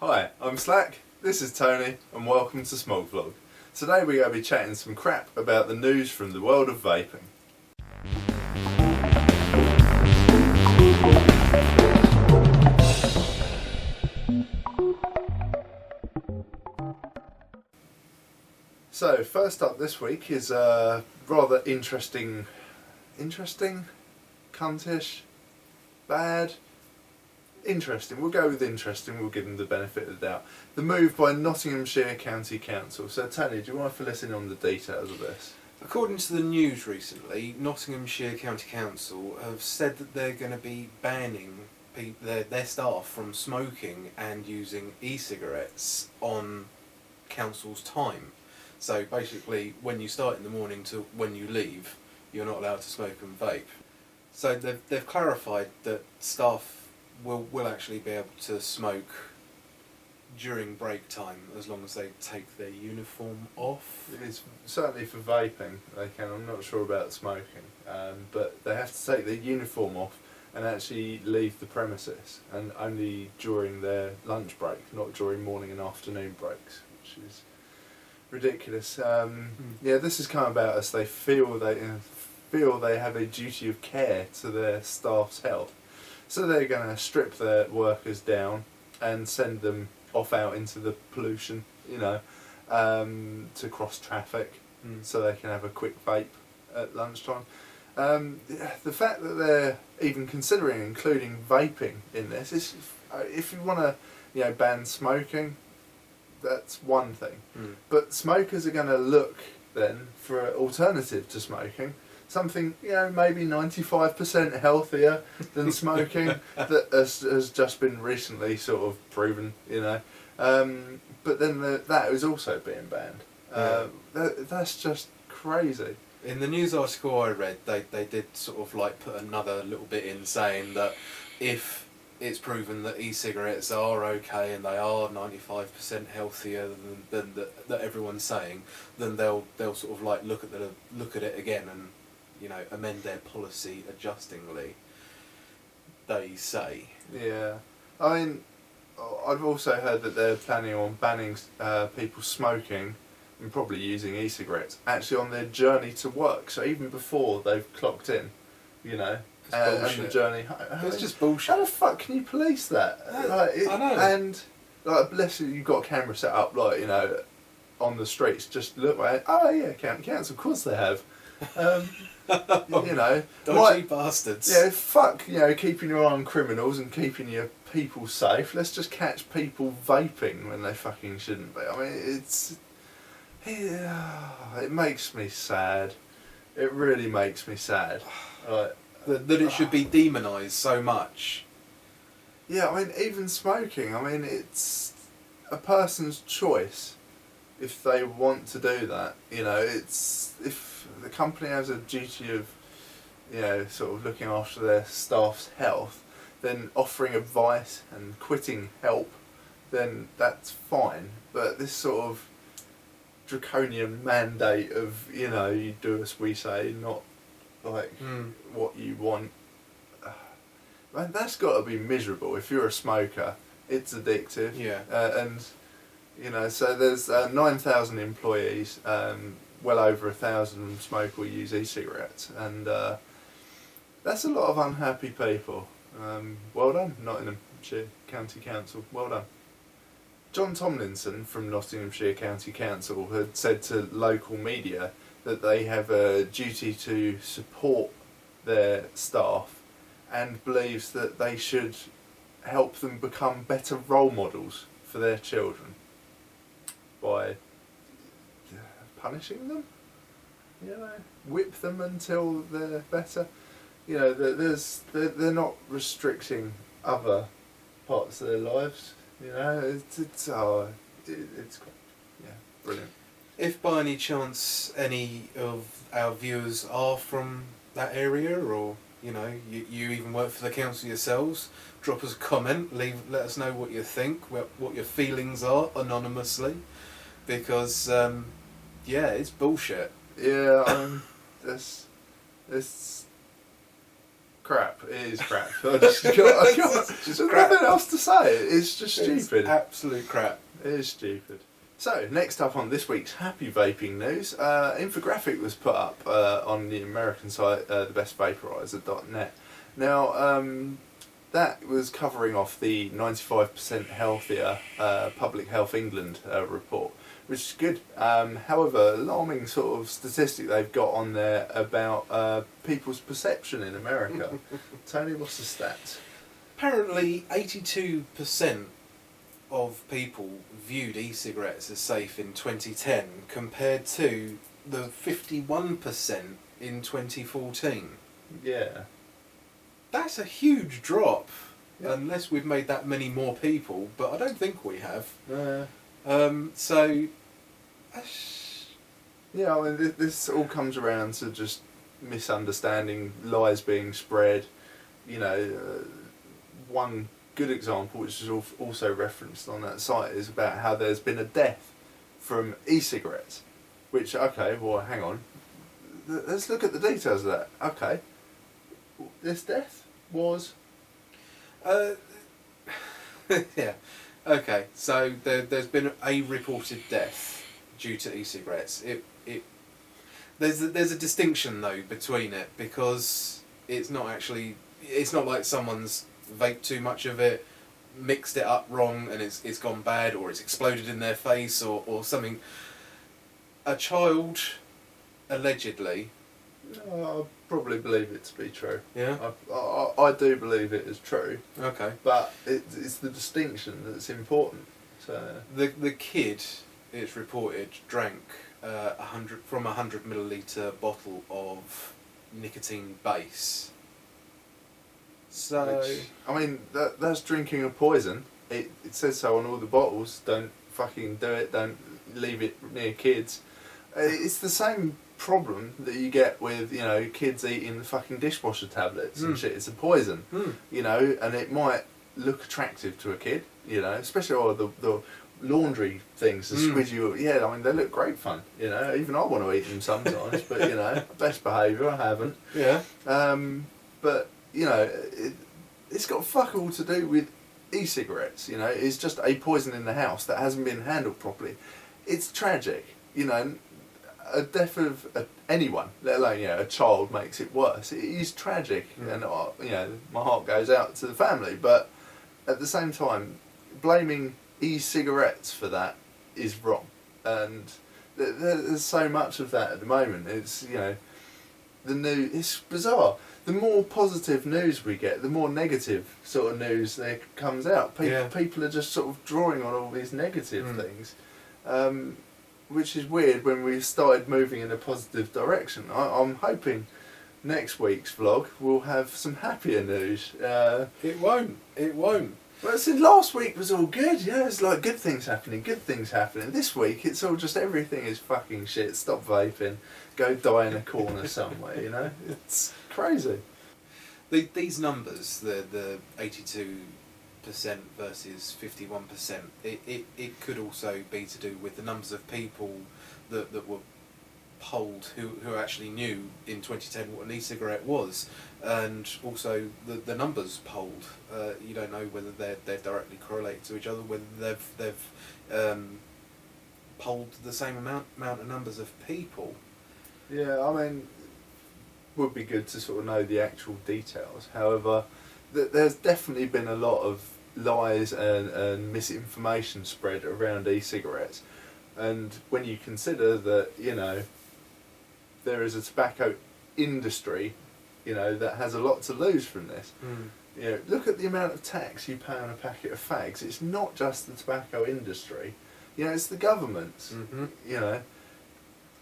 Hi, I'm Slack, this is Tony, and welcome to SmogVlog. Today we're going to be chatting some crap about the news from the world of vaping. So, first up this week is a rather interesting, cuntish, bad. Interesting, we'll go with interesting, we'll give them the benefit of the doubt. The move by Nottinghamshire County Council. So Tony, do you want to fill us in on the details of this? According to the news recently, Nottinghamshire County Council have said that they're going to be banning their staff from smoking and using e-cigarettes on council's time. So basically, when you start in the morning to when you leave, you're not allowed to smoke and vape. So they've clarified that staff will actually be able to smoke during break time as long as they take their uniform off. It's certainly for vaping they can. I'm not sure about smoking, but they have to take their uniform off and actually leave the premises, and only during their lunch break, not during morning and afternoon breaks, which is ridiculous. Yeah, this has come about as they feel they have a duty of care to their staff's health. So they're going to strip their workers down and send them off out into the pollution, to cross traffic, so they can have a quick vape at lunchtime. The fact that they're even considering including vaping in this is, if you want to, ban smoking, that's one thing. But smokers are going to look then for an alternative to smoking. Something, maybe 95% healthier than smoking that has just been recently sort of proven, But then that is also being banned. That's just crazy. In the news article I read, they did sort of like put another little bit in saying that if it's proven that e-cigarettes are okay and they are 95% healthier than that everyone's saying, then they'll sort of like look at it again and amend their policy adjustingly, they say. Yeah. I mean, I've also heard that they're planning on banning people smoking and probably using e-cigarettes actually on their journey to work, so even before they've clocked in, and the journey home. It's just bullshit. How the fuck can you police that? I know. And, bless you, you've got a camera set up, on the streets, just look like, oh yeah, council, of course they have. Dodgy bastards. Yeah, fuck, keeping your eye on criminals and keeping your people safe. Let's just catch people vaping when they fucking shouldn't be. I mean, it makes me sad. It really makes me sad. That it should be demonised so much. Yeah, I mean, even smoking, it's a person's choice if they want to do that. It's if the company has a duty of, sort of looking after their staff's health, then offering advice and quitting help, then that's fine. But this sort of draconian mandate of, you do as we say, not like what you want, man, that's got to be miserable. If you're a smoker, it's addictive. Yeah. So there's 9,000 employees, well over 1,000 of them smoke or use e-cigarettes, and that's a lot of unhappy people. Well done, Nottinghamshire County Council, well done. John Tomlinson from Nottinghamshire County Council had said to local media that they have a duty to support their staff and believes that they should help them become better role models for their children by punishing them, whip them until they're better. They're not restricting other parts of their lives. It's brilliant. If by any chance any of our viewers are from that area, or you even work for the council yourselves, drop us a comment, let us know what you think, what your feelings are anonymously, because it's bullshit. Yeah, it's crap. It is crap. There's nothing else to say. It's just stupid. It's absolute crap. It is stupid. So, next up on this week's happy vaping news, infographic was put up on the American site, thebestvaporizer.net. Now, that was covering off the 95% healthier Public Health England report, which is good. However, alarming sort of statistic they've got on there about people's perception in America. Tony, what's the stats? Apparently, 82% of people viewed e-cigarettes as safe in 2010 compared to the 51% in 2014. Yeah. That's a huge drop, unless we've made that many more people, but I don't think we have. So... Yeah, I mean, this all comes around to just misunderstanding, lies being spread. You know, one good example, which is also referenced on that site, is about how there's been a death from e-cigarettes. Which, okay, well, hang on. Let's look at the details of that. Okay. This death was... yeah. Okay, so there's been a reported death due to e-cigarettes. There's a distinction though between it, because it's not like someone's vaped too much of it, mixed it up wrong and it's gone bad, or it's exploded in their face or something. A child, allegedly... I probably believe it to be true. Yeah? I do believe it is true. Okay. But it's the distinction that's important. So The kid, it's reported, drank from a 100 milliliter bottle of nicotine base. So... Which, I mean, that's drinking a poison. It says so on all the bottles. Don't fucking do it. Don't leave it near kids. It's the same problem that you get with, you know, kids eating fucking dishwasher tablets and shit. It's a poison, you know, and it might look attractive to a kid, you know, especially the laundry things, the squidgy, yeah, I mean, they look great fun, you know, even I want to eat them sometimes, but, you know, best behaviour, I haven't. Yeah. But, you know, it's got fuck all to do with e-cigarettes, you know, it's just a poison in the house that hasn't been handled properly. It's tragic, you know. A death of anyone, let alone, you know, a child, makes it worse. It is tragic, and you know, my heart goes out to the family. But at the same time, blaming e-cigarettes for that is wrong, and there's so much of that at the moment. It's, you know, it's bizarre. The more positive news we get, the more negative sort of news there comes out. People are just sort of drawing on all these negative things. Which is weird when we've started moving in a positive direction. I'm hoping next week's vlog will have some happier news. It won't. Well, see, last week was all good, yeah, it's like good things happening. This week it's all just everything is fucking shit. Stop vaping, go die in a corner somewhere, you know? It's crazy. These numbers, the 82% versus 51%, it could also be to do with the numbers of people that were polled who actually knew in 2010 what an e-cigarette was, and also the numbers polled. You don't know whether they're directly correlated to each other, whether they've polled the same amount of numbers of people. Yeah, I mean, would be good to sort of know the actual details. However, there's definitely been a lot of lies and misinformation spread around e-cigarettes, and when you consider that, you know, there is a tobacco industry, you know, that has a lot to lose from this. You know, look at the amount of tax you pay on a packet of fags. It's not just the tobacco industry, you know, it's the governments. You know,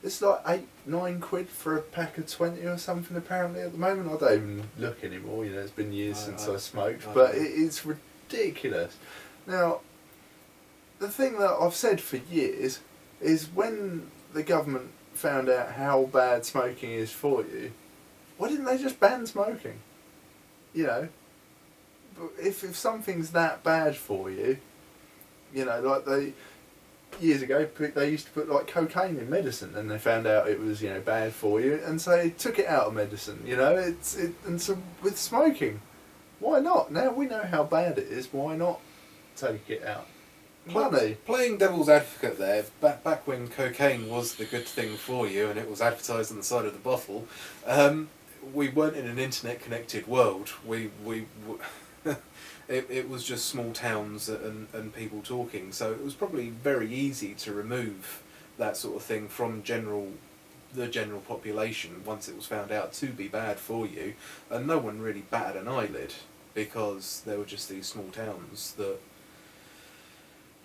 it's like £8-9 quid for a pack of 20 or something apparently at the moment. I don't even look anymore, you know, it's been years since I smoked, but it's ridiculous. Now, the thing that I've said for years is, when the government found out how bad smoking is for you, why didn't they just ban smoking? You know, if something's that bad for you, you know, like years ago, they used to put like cocaine in medicine, and they found out it was bad for you, and so they took it out of medicine. And so with smoking, why not? Now we know how bad it is. Why not take it out? Money. Playing devil's advocate there, back when cocaine was the good thing for you and it was advertised on the side of the bottle, we weren't in an internet-connected world. It was just small towns and people talking, so it was probably very easy to remove that sort of thing from the general population once it was found out to be bad for you, and no one really batted an eyelid because there were just these small towns that...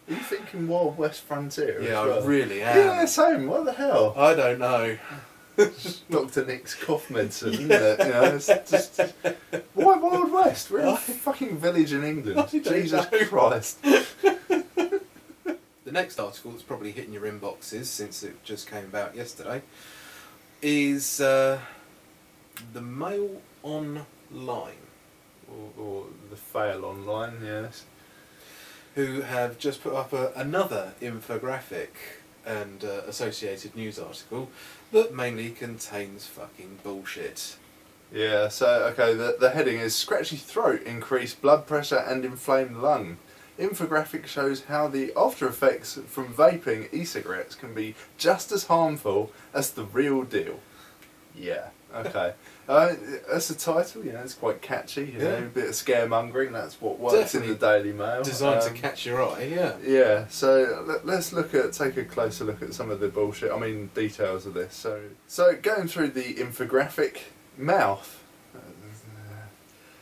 Are you thinking Wild West Frontier? Yeah, as well? I really am. Yeah, same. What the hell? I don't know. Dr. Nick's cough medicine, isn't it? It's just... Why Wild West? We're in a fucking village in England. Jesus Christ. The next article that's probably hitting your inboxes, since it just came about yesterday, is the Mail Online. Or the Fail Online, yes. Who have just put up another infographic and associated news article that mainly contains fucking bullshit. Yeah, so, okay, the heading is Scratchy Throat, Increased Blood Pressure and Inflamed Lung. Infographic shows how the after effects from vaping e-cigarettes can be just as harmful as the real deal. Yeah, okay. That's the title, it's quite catchy, a bit of scaremongering, that's what works in the Daily Mail. Designed to catch your eye, yeah. Yeah, so let's take a closer look at some of the bullshit, details of this. So going through the infographic, mouth.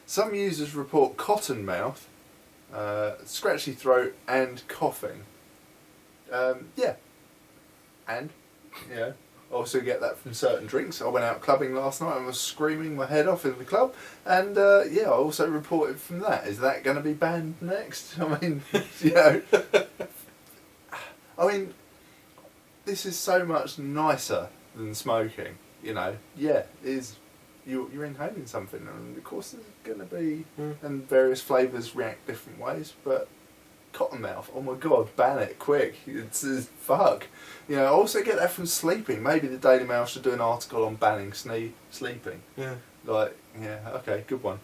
Some users report cotton mouth, scratchy throat and coughing. Also get that from certain drinks. I went out clubbing last night and was screaming my head off in the club, and I also reported from that. Is that going to be banned next? This is so much nicer than smoking. It is. You're inhaling something, and of course there's going to be, and various flavours react different ways, but cottonmouth, oh my god, ban it quick, it's fuck. Also get that from sleeping. Maybe the Daily Mail should do an article on banning sleeping. Okay, good one.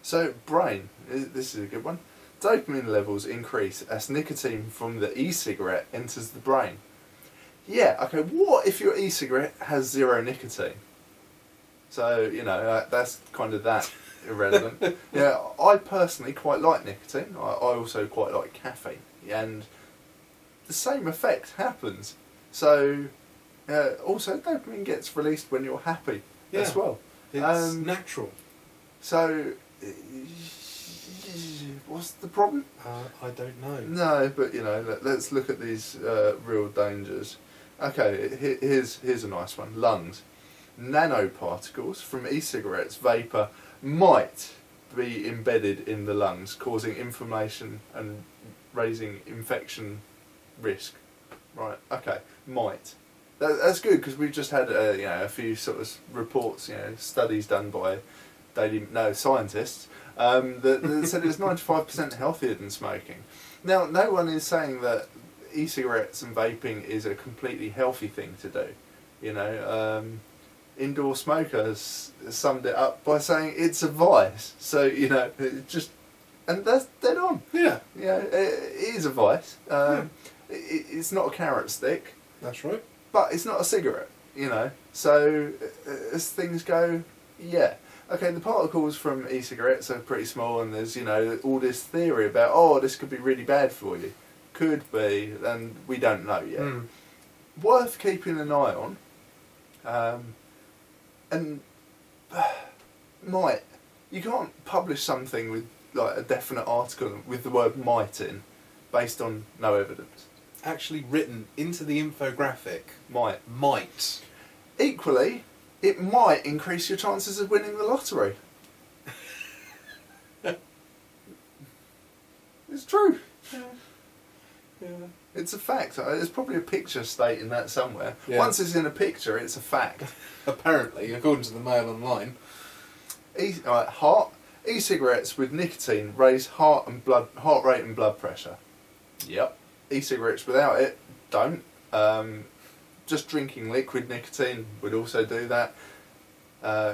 So brain, this is a good one. Dopamine levels increase as nicotine from the e-cigarette enters the brain. What if your e-cigarette has zero nicotine? So, that's kind of that irrelevant. I personally quite like nicotine. I also quite like caffeine. And the same effect happens. So, also dopamine gets released when you're happy as well. It's natural. So, what's the problem? I don't know. No, but let's look at these real dangers. Okay, here's a nice one. Lungs. Nanoparticles from e-cigarettes vapor might be embedded in the lungs, causing inflammation and raising infection risk. Right, okay, might. That's good, because we've just had a few sort of reports, studies done by scientists that said it's 95% healthier than smoking. Now, no one is saying that e-cigarettes and vaping is a completely healthy thing to do. Indoor Smoker has summed it up by saying it's a vice. So, and that's dead on. Yeah. It is a vice. It's not a carrot stick. That's right. But it's not a cigarette, So, as things go, Okay, the particles from e-cigarettes are pretty small, and there's, all this theory about, this could be really bad for you. Could be, and we don't know yet. Worth keeping an eye on. And you can't publish something with a definite article with the word might in, based on no evidence. Actually written into the infographic. Might. Equally, it might increase your chances of winning the lottery. It's true. Yeah. It's a fact. There's probably a picture stating that somewhere. Yeah. Once it's in a picture, it's a fact. Apparently, according to the Mail Online. E-cigarettes with nicotine raise heart rate and blood pressure. Yep. E-cigarettes without it don't. Just drinking liquid nicotine would also do that.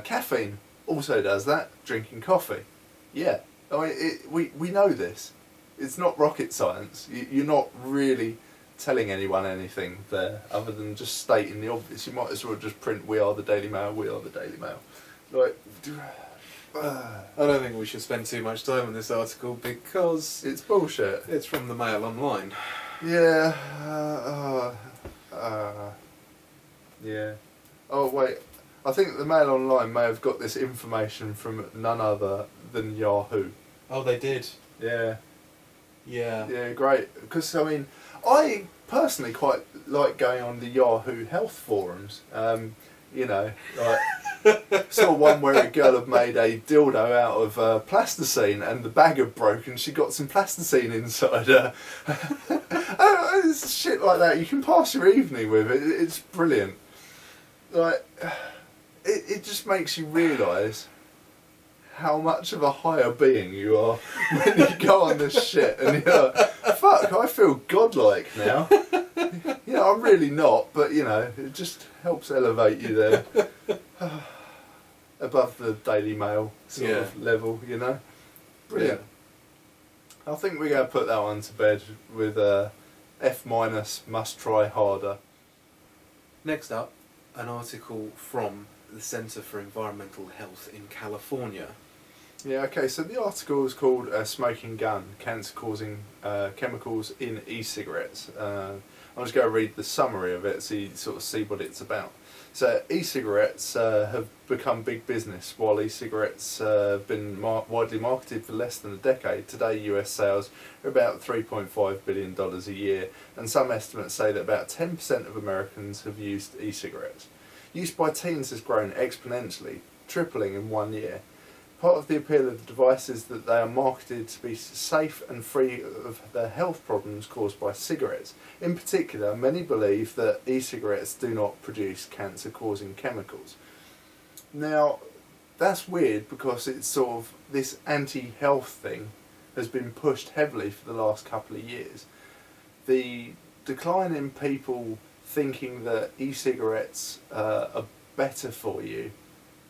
Caffeine also does that. Drinking coffee, yeah. I mean, we know this. It's not rocket science. You're not really telling anyone anything there other than just stating the obvious. You might as well just print "We are the Daily Mail, we are the Daily Mail." Like, I don't think we should spend too much time on this article because it's bullshit. it's from the Mail Online. Yeah. Yeah. Oh wait, I think the Mail Online may have got this information from none other than Yahoo. Oh, they did. Yeah. Yeah. Yeah, great. Because I mean, I personally quite like going on the Yahoo health forums. You know, like saw one where a girl had made a dildo out of plasticine, and the bag had broken. She got some plasticine inside her. It's shit like that. You can pass your evening with it. It's brilliant. Like, it just makes you realise how much of a higher being you are when you go on this shit, and you're like, fuck, I feel godlike now. You know, I'm really not, but you know, it just helps elevate you there above the Daily Mail sort of level, you know. Brilliant. I think we're going to put that one to bed with F-, must try harder. Next up, an article from the Centre for Environmental Health in California. Yeah, okay, so the article is called Smoking Gun, Cancer-Causing Chemicals in E-Cigarettes. I'm just going to read the summary of it so you sort of see what it's about. So e-cigarettes have become big business. While e-cigarettes have been widely marketed for less than a decade, today US sales are about $3.5 billion a year, and some estimates say that about 10% of Americans have used e-cigarettes. Use by teens has grown exponentially, tripling in 1 year. Part of the appeal of the device is that they are marketed to be safe and free of the health problems caused by cigarettes. In particular, many believe that e-cigarettes do not produce cancer-causing chemicals. Now, that's weird because it's sort of, this anti-health thing has been pushed heavily for the last couple of years. The decline in people thinking that e-cigarettes are better for you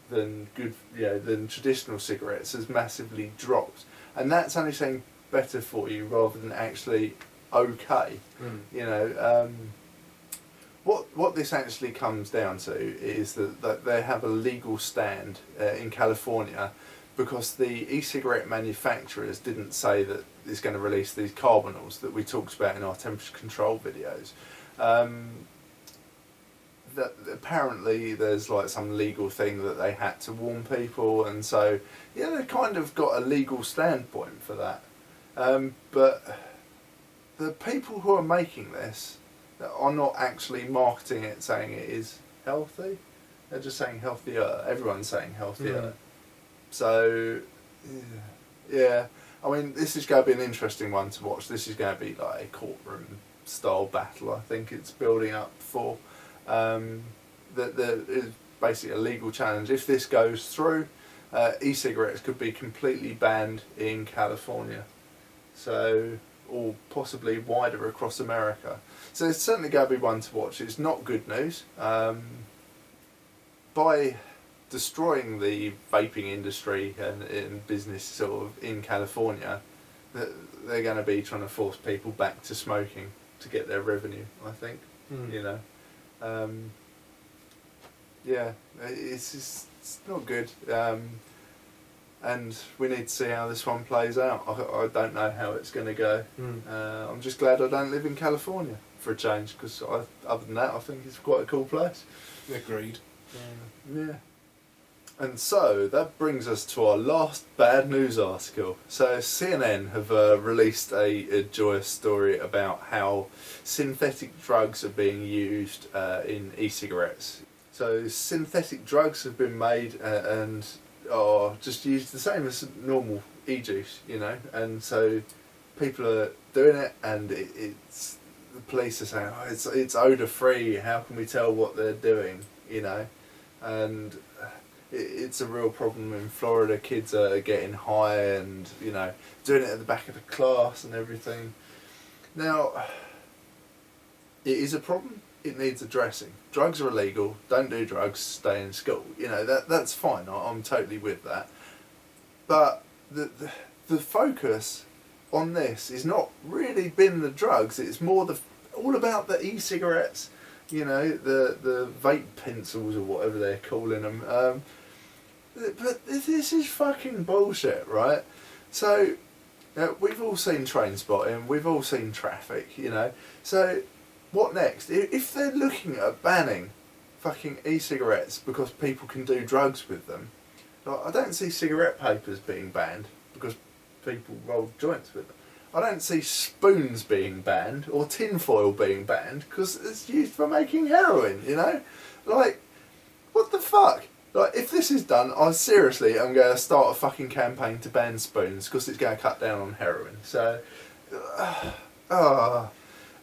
than than traditional cigarettes has massively dropped, and that's only saying better for you rather than actually okay. You know, what this actually comes down to is that they have a legal stand in California because the e-cigarette manufacturers didn't say that it's going to release these carbonyls that we talked about in our temperature control videos. That apparently there's like some legal thing that they had to warn people, and so yeah, they kind of got a legal standpoint for that. But the people who are making this are not actually marketing it saying it is healthy. They're just saying healthier. Everyone's saying healthier. So yeah, I mean, this is going to be an interesting one to watch. This is going to be like a courtroom style battle. I think it's building up for. That is basically a legal challenge. If this goes through, e-cigarettes could be completely banned in California, so, or possibly wider across America. So it's certainly going to be one to watch. It's not good news. By destroying the vaping industry and business sort of in California, they're going to be trying to force people back to smoking to get their revenue, I think. You know. Yeah, it's not good, and we need to see how this one plays out. I don't know how it's going to go. I'm just glad I don't live in California for a change, because other than that I think it's quite a cool place. Agreed. Yeah. And so that brings us to our last bad news article. So CNN have released a joyous story about how synthetic drugs are being used in e-cigarettes. So synthetic drugs have been made and are just used the same as normal e-juice, you know, and so people are doing it, and it's the police are saying, oh, it's odour free, how can we tell what they're doing, you know, and it's a real problem in Florida. Kids are getting high and, you know, doing it at the back of the class and everything. Now, it is a problem. It needs addressing. Drugs are illegal. Don't do drugs. Stay in school. You know, that's fine. I'm totally with that. But the focus on this is not really been the drugs. It's more all about the e-cigarettes. You know, the vape pencils or whatever they're calling them. But this is fucking bullshit, right? So, we've all seen train spotting, we've all seen traffic, you know. So, what next? If they're looking at banning fucking e-cigarettes because people can do drugs with them, like, I don't see cigarette papers being banned because people roll joints with them. I don't see spoons being banned or tinfoil being banned because it's used for making heroin, you know? Like, what the fuck? Like, if this is done, I seriously am going to start a fucking campaign to ban spoons because it's going to cut down on heroin. So,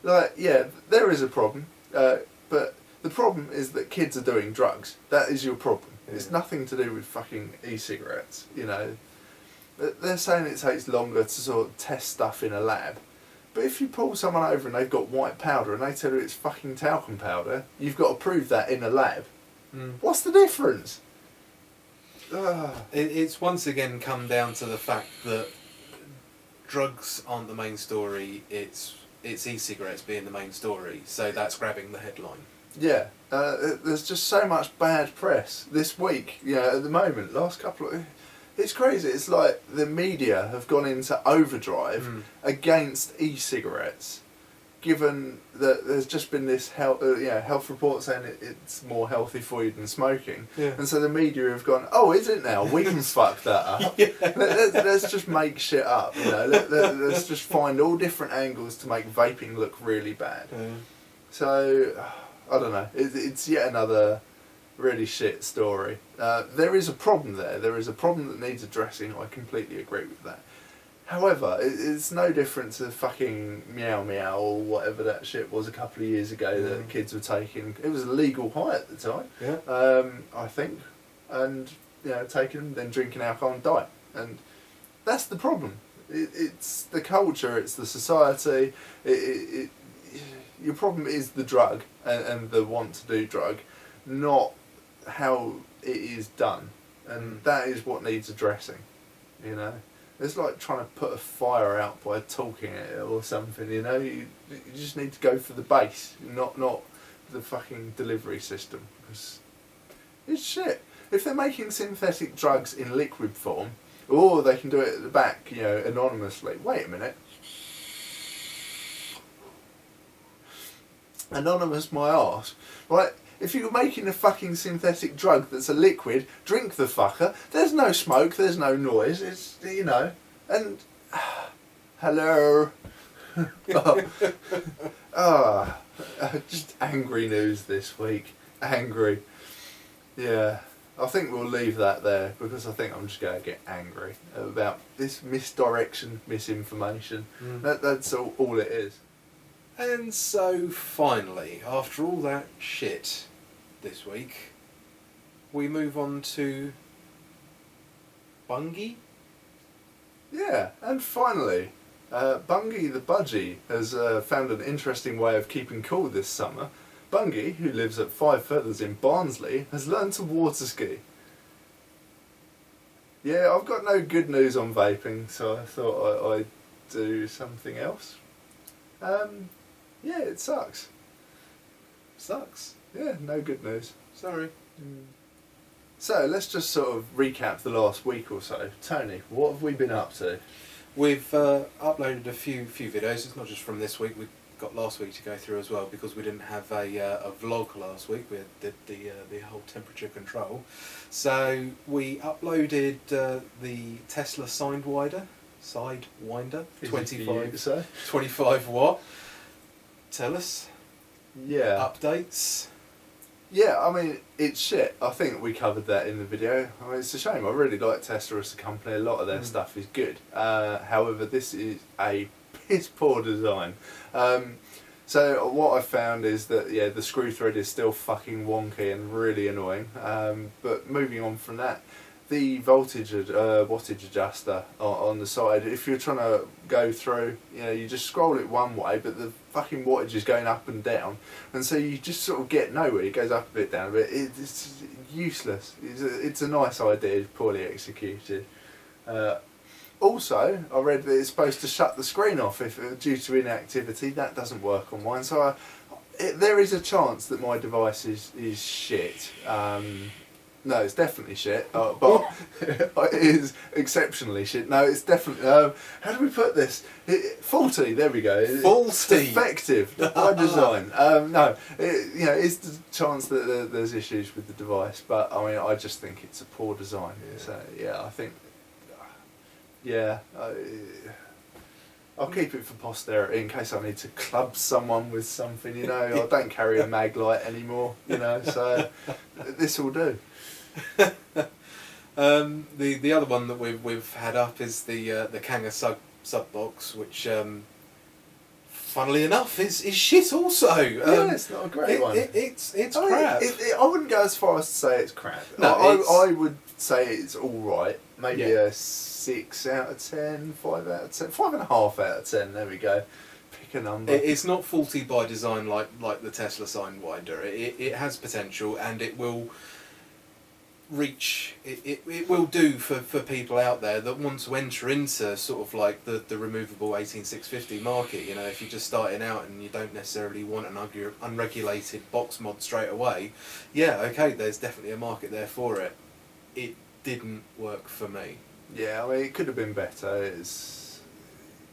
like, yeah, there is a problem. But the problem is that kids are doing drugs. That is your problem. Yeah. It's nothing to do with fucking e-cigarettes, you know. They're saying it takes longer to sort of test stuff in a lab. But if you pull someone over and they've got white powder and they tell you it's fucking talcum powder, you've got to prove that in a lab. What's the difference? It's once again come down to the fact that drugs aren't the main story, it's e-cigarettes being the main story, so that's grabbing the headline. Yeah, there's just so much bad press this week, you know, at the moment, last couple of... It's crazy, it's like the media have gone into overdrive against e-cigarettes, given that there's just been this health report saying it's more healthy for you than smoking, and so the media have gone, oh, is it now? We can fuck that up. Let's just make shit up, you know. Let's just find all different angles to make vaping look really bad. So, I don't know. It's yet another really shit story. There is a problem there. There is a problem that needs addressing. I completely agree with that. However, it's no different to fucking Meow Meow or whatever that shit was a couple of years ago that kids were taking. It was a legal high at the time, I think, and you know, taking them, then drinking alcohol and dying. And that's the problem. It's the culture, it's the society. Your problem is the drug and the want to do drug, not how it is done. And that is what needs addressing, you know. It's like trying to put a fire out by talking it or something, you know. You just need to go for the base, not the fucking delivery system. Because it's shit. If they're making synthetic drugs in liquid form, or they can do it at the back, you know, anonymously. Wait a minute. Anonymous my arse. Right? If you're making a fucking synthetic drug that's a liquid, drink the fucker. There's no smoke, there's no noise, it's, you know, and... hello. Just angry news this week. Angry. Yeah. I think we'll leave that there, because I think I'm just going to get angry about this misdirection, misinformation. That's all it is. And so, finally, after all that shit this week, we move on to Bungee? Yeah, and finally, Bungee the budgie has found an interesting way of keeping cool this summer. Bungee, who lives at 5 Feathers in Barnsley, has learned to water ski. Yeah, I've got no good news on vaping, so I thought I'd do something else. Yeah, it sucks. Sucks. Yeah, no good news. Sorry. So, let's just sort of recap the last week or so. Tony, what have we been up to? We've uploaded a few videos. It's not just from this week. We've got last week to go through as well, because we didn't have a vlog last week. We did the whole temperature control. So we uploaded the Tesla Sidewinder, 25 watt. Tell us. Yeah. Updates. Yeah, I mean, it's shit. I think we covered that in the video. I mean, it's a shame. I really like Tesla as a company. A lot of their stuff is good. However, this is a piss poor design. So what I found is that, yeah, the screw thread is still fucking wonky and really annoying. But moving on from that, the wattage adjuster on the side, if you're trying to go through, you know, you just scroll it one way, but the fucking wattage is going up and down, and so you just sort of get nowhere. It goes up a bit, down a bit. It's useless. It's a nice idea, poorly executed. Also, I read that it's supposed to shut the screen off if due to inactivity. That doesn't work on mine, so there is a chance that my device is shit. No, it's definitely shit, but it is exceptionally shit. No, it's definitely. How do we put this? Faulty. There we go. Faulty. Defective by design. No, you know, it's the chance that there's issues with the device, but I mean, I just think it's a poor design. Yeah. So yeah, I think. Yeah, I'll keep it for posterity in case I need to club someone with something, you know. I don't carry a mag light anymore, you know, so this will do. The other one that we've had up is the Kanga sub box, which funnily enough is shit also. Yeah, it's not a great one. It's crap. I wouldn't go as far as to say it's crap. No, I would say it's all right. Maybe Yeah. a 6 out of 10, 5 out of 10, 5.5 out of 10. There we go. Pick a number. It's not faulty by design like the Tesla Sidewinder. It has potential, and it will reach. It will do for people out there that want to enter into sort of like the removable 18650 market. You know, if you're just starting out and you don't necessarily want an unregulated box mod straight away, yeah, okay, there's definitely a market there for it. It didn't work for me. Yeah, I mean, it could have been better.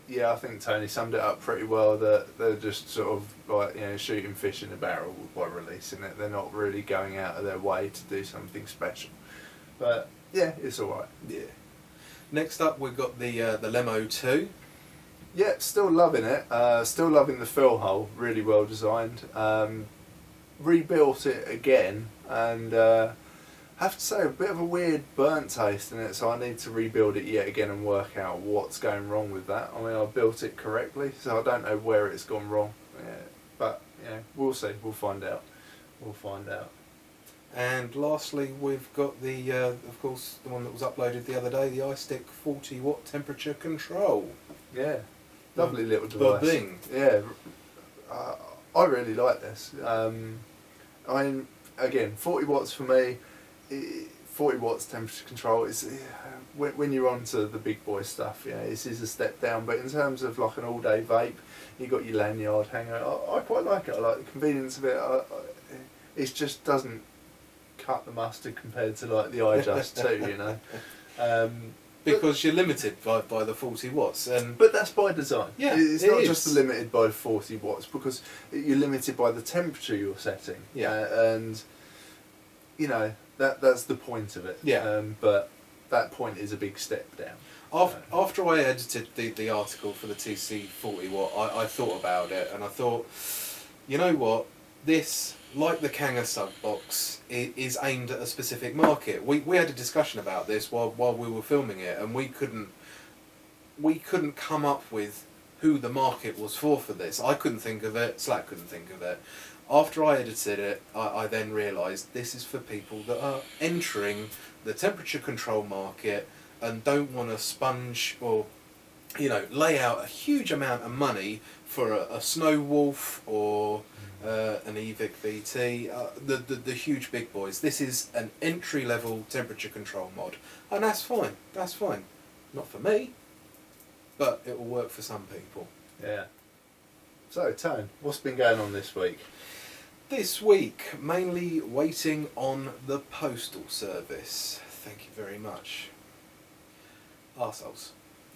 Yeah, I think Tony summed it up pretty well, that they're just sort of like, you know, shooting fish in a barrel by releasing it. They're not really going out of their way to do something special. But yeah, it's alright. Yeah. Next up, we've got the Lemo 2. Yeah, still loving it. Still loving the fill hole. Really well designed. Rebuilt it again, and I have to say, a bit of a weird burnt taste in it, so I need to rebuild it yet again and work out what's going wrong with that. I mean, I built it correctly, so I don't know where it's gone wrong. Yeah, but yeah, we'll see. We'll find out. We'll find out. And lastly, we've got the, of course, the one that was uploaded the other day, the iStick 40 watt temperature control. Yeah, lovely little device. Bing. Yeah, I really like this. I mean, again, 40 watts for me. 40 watts temperature control is when you're onto the big boy stuff. Yeah, this is a step down. But in terms of like an all-day vape, you got your lanyard hanger. I quite like it. I like the convenience of it. It just doesn't cut the mustard compared to like the iJust 2, you know. Because you're limited by the 40 watts. But that's by design. Yeah, it's not just limited by 40 watts because you're limited by the temperature you're setting. Yeah. And you know, that's the point of it. Yeah. But that point is a big step down. After I edited the article for the TC 40 watt, I thought about it, and I thought, you know what, this, like the Kanga sub box, is aimed at a specific market. We had a discussion about this while we were filming it, and we couldn't come up with who the market was for this. I couldn't think of it. Slack couldn't think of it. After I edited it, I then realised this is for people that are entering the temperature control market and don't want to sponge or, you know, lay out a huge amount of money for a Snow Wolf or an Evic VT, the huge big boys. This is an entry-level temperature control mod, and that's fine. That's fine. Not for me, but it will work for some people. Yeah. So, Tone, what's been going on this week? This week, mainly waiting on the postal service. Thank you very much. Arseholes.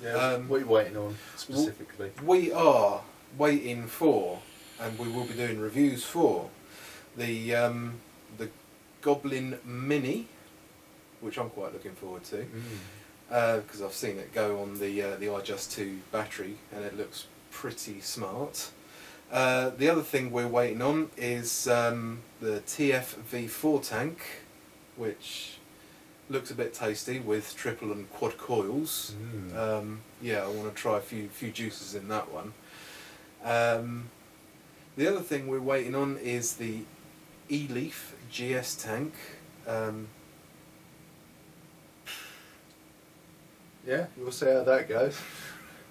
Yeah. What are you waiting on specifically? We are waiting for, and we will be doing reviews for, the Goblin Mini, which I'm quite looking forward to, because I've seen it go on the iJust 2 battery, and it looks pretty smart. The other thing we're waiting on is the TF V4 tank, which looks a bit tasty with triple and quad coils. Yeah, I want to try a few juices in that one. The other thing we're waiting on is the E-Leaf GS tank. Yeah, we'll see how that goes.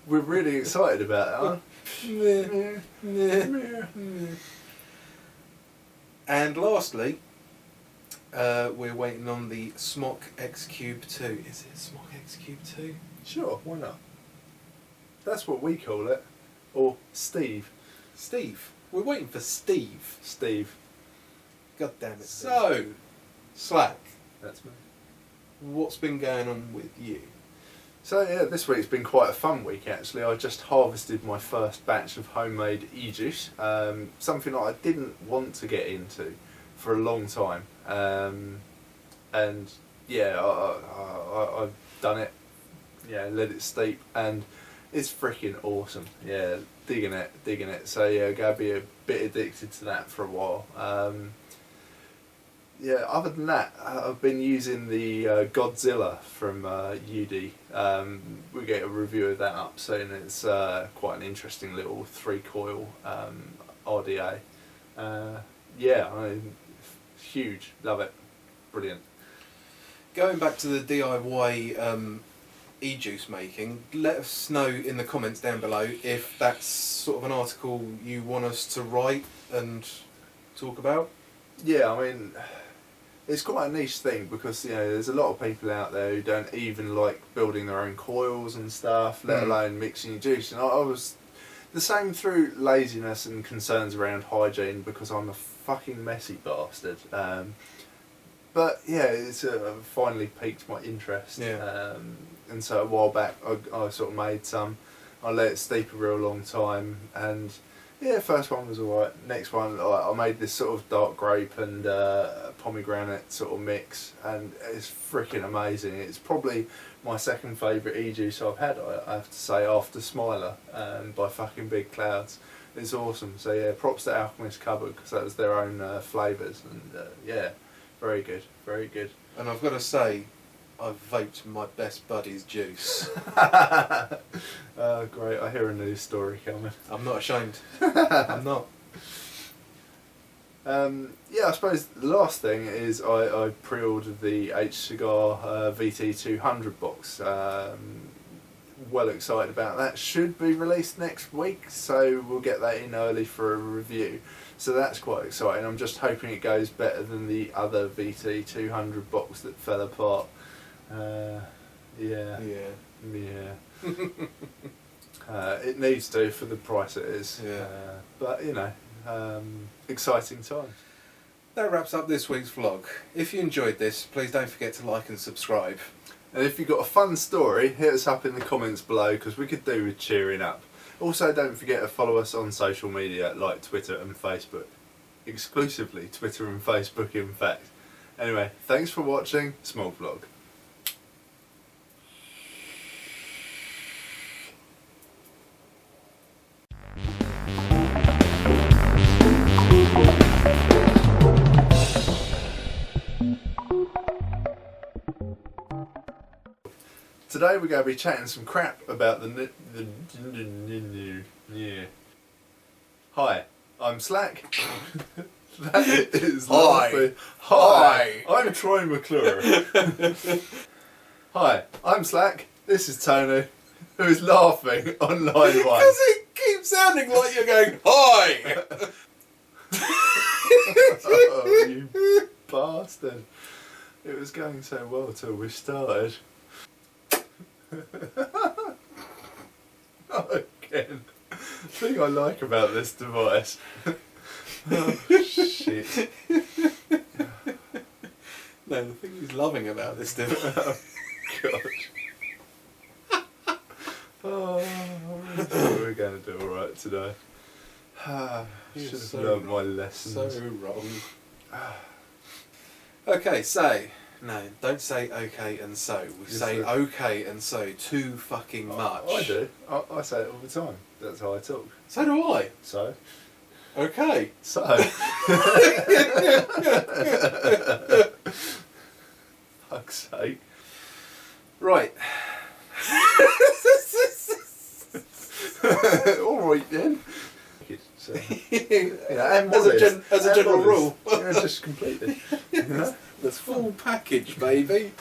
We're really excited about it, huh? And lastly, we're waiting on the Smog X Cube 2. Is it Smog X Cube 2? Sure, why not? That's what we call it. Or Steve. Steve. We're waiting for Steve. Steve. God damn it. Steve. So, Slack, That's me. what's been going on with you? So yeah, this week's been quite a fun week actually. I just harvested my first batch of homemade e-juice, something that I didn't want to get into for a long time, and yeah, I've done it. Yeah, let it steep, and it's freaking awesome. Yeah, digging it. So yeah, gonna be a bit addicted to that for a while. Yeah, other than that, I've been using the Godzilla from UD. We'll get a review of that up soon. It's quite an interesting little 3-coil RDA. Yeah, I mean, huge. Love it. Brilliant. Going back to the DIY e-juice making, let us know in the comments down below if that's sort of an article you want us to write and talk about. Yeah, I mean, it's quite a niche thing because, you know, there's a lot of people out there who don't even like building their own coils and stuff, let alone mixing your juice. And I was the same through laziness and concerns around hygiene because I'm a fucking messy bastard. But yeah, it's finally piqued my interest. Yeah. And so a while back I sort of made some. I let it steep a real long time, and yeah, first one was alright. Next one, I made this sort of dark grape and pomegranate sort of mix, and it's freaking amazing. It's probably my second favourite e-juice I've had, I have to say, after Smiler by fucking Big Clouds. It's awesome. So yeah, props to Alchemist Cupboard because that was their own flavours, and yeah, very good, very good. And I've got to say, I've vaped my best buddy's juice. Oh, great, I hear a news story coming. I'm not ashamed. I'm not. Yeah, I suppose the last thing is I pre-ordered the H Cigar VT 200 box. Well excited about that. Should be released next week, so we'll get that in early for a review. So that's quite exciting. I'm just hoping it goes better than the other VT 200 box that fell apart. Yeah. It needs to for the price it is. Yeah. But you know, exciting times. That wraps up this week's vlog. If you enjoyed this, please don't forget to like and subscribe. And if you've got a fun story, hit us up in the comments below because we could do with cheering up. Also, don't forget to follow us on social media like Twitter and Facebook. Exclusively Twitter and Facebook, in fact. Anyway, thanks for watching SmogVlog. Today we're going to be chatting some crap about yeah. Hi, I'm Slack. That is Hi. Hi, I'm Troy McClure. Hi, I'm Slack. This is Tony, who is laughing on line 1. Because it keeps sounding like you're going, hi! Oh, you bastard. It was going so well till we started. Not again. The thing I like about this device. Oh shit. No, the thing he's loving about this device. Oh gosh. Oh, I really thought we were going to do alright today. Should have learnt my lessons. So wrong. Okay, say. No, don't say okay and so. We say okay and so too fucking much. I do. I say it all the time. That's how I talk. So do I. So? Okay. So? Fuck's sake. Right. Alright then. So, yeah, and as a general rule. Yeah, just completely. You know? That's full package, baby.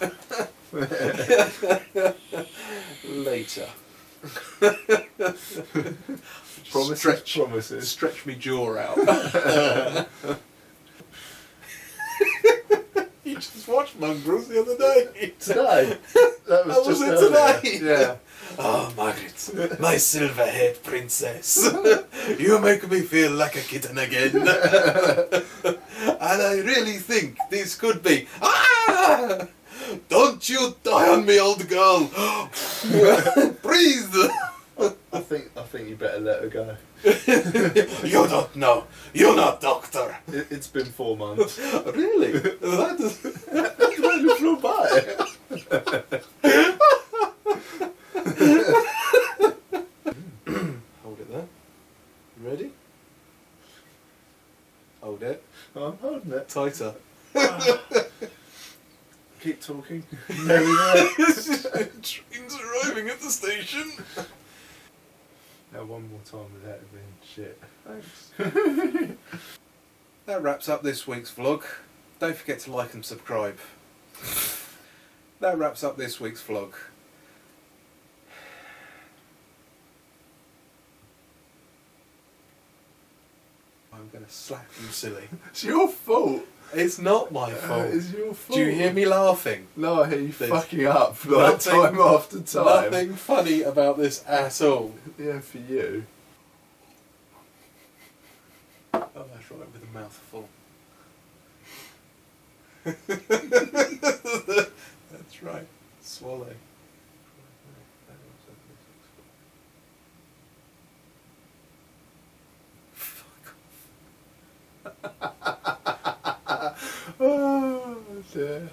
Later. Promises. Stretch me jaw out. You just watched Mongrels the other day. Today? That was just it earlier. today? Yeah. Oh, Margaret, my silver-haired princess. You make me feel like a kitten again. And I really think this could be... Ah! Don't you die on me, old girl. Breathe. I think you better let her go. You don't know. You're not doctor. It's been 4 months. Really? That You flew by. Hold it there. You ready? Hold it. I'm holding it. Tighter. Keep talking. Nearly there. Train's arriving at the station. Now one more time without it being shit. Thanks. That wraps up this week's vlog. Don't forget to like and subscribe. That wraps up this week's vlog. I'm going to slap you silly. It's your fault. It's not my fault. It's your fault. Do you hear me laughing? No, I hear you There's fucking up like nothing- time after time. Nothing funny about this at all. Yeah, for you. Oh, that's right, with a mouthful. That's right. Swallow. Oh dear.